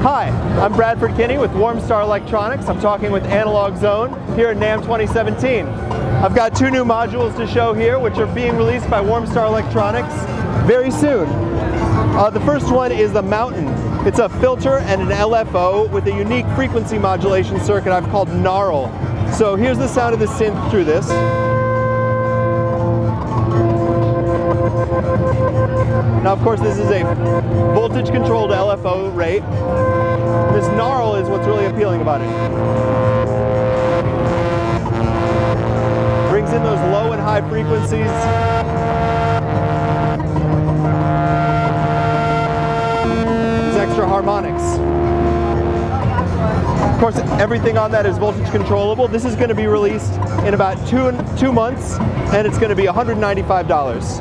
Hi, I'm Bradford Kinney with Warmstar Electronics. I'm talking with Analog Zone here at NAMM 2017. I've got two new modules to show here, which are being released by Warmstar Electronics very soon. The first one is the Mountain. It's a filter and an LFO with a unique frequency modulation circuit I've called Gnarl. So here's the sound of the synth through this. Now, of course, this is a voltage-controlled LFO rate. This Gnarl is what's really appealing about it. Brings in those low and high frequencies. These extra harmonics. Of course, everything on that is voltage controllable. This is going to be released in about two months, and it's going to be $195.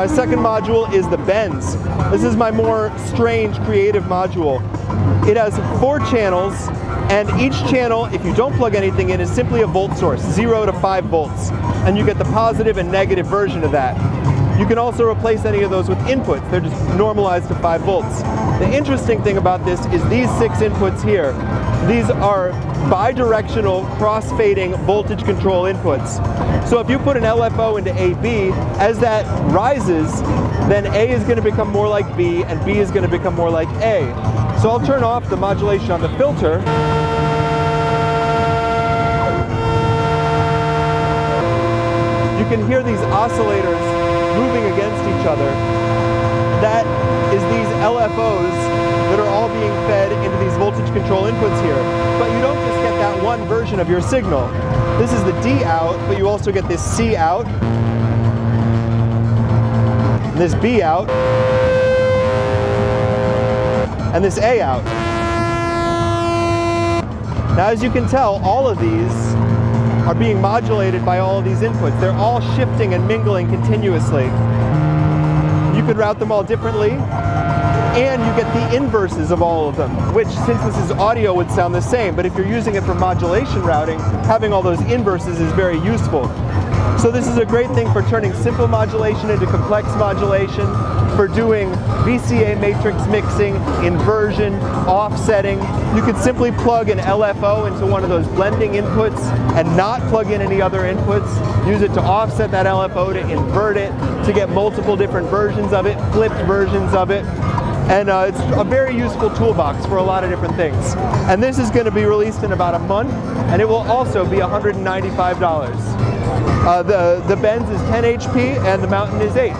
Second module is the BENDS. This is my more strange, creative module. It has 4 channels, and each channel, if you don't plug anything in, is simply a volt source, 0 to 5 volts. And you get the positive and negative version of that. You can also replace any of those with inputs. They're just normalized to 5 volts. The interesting thing about this is these 6 inputs here. These are bi-directional crossfading voltage control inputs. So if you put an LFO into AB, as that rises, then A is going to become more like B, and B is going to become more like A. So I'll turn off the modulation on the filter. You can hear these oscillators moving against each other. That is these LFOs that are all being fed into these voltage control inputs here. But you don't just get that one version of your signal. This is the D out, but you also get this C out, and this B out, and this A out. Now, as you can tell, all of these are being modulated by all of these inputs. They're all shifting and mingling continuously. You could route them all differently, and you get the inverses of all of them, which, since this is audio, would sound the same, but if you're using it for modulation routing, having all those inverses is very useful. So this is a great thing for turning simple modulation into complex modulation, for doing VCA matrix mixing, inversion, offsetting. You could simply plug an LFO into one of those blending inputs and not plug in any other inputs. Use it to offset that LFO, to invert it, to get multiple different versions of it, flipped versions of it. And it's a very useful toolbox for a lot of different things. And this is going to be released in about a month, and it will also be $195. The Benz is 10 HP and the Mountain is 8.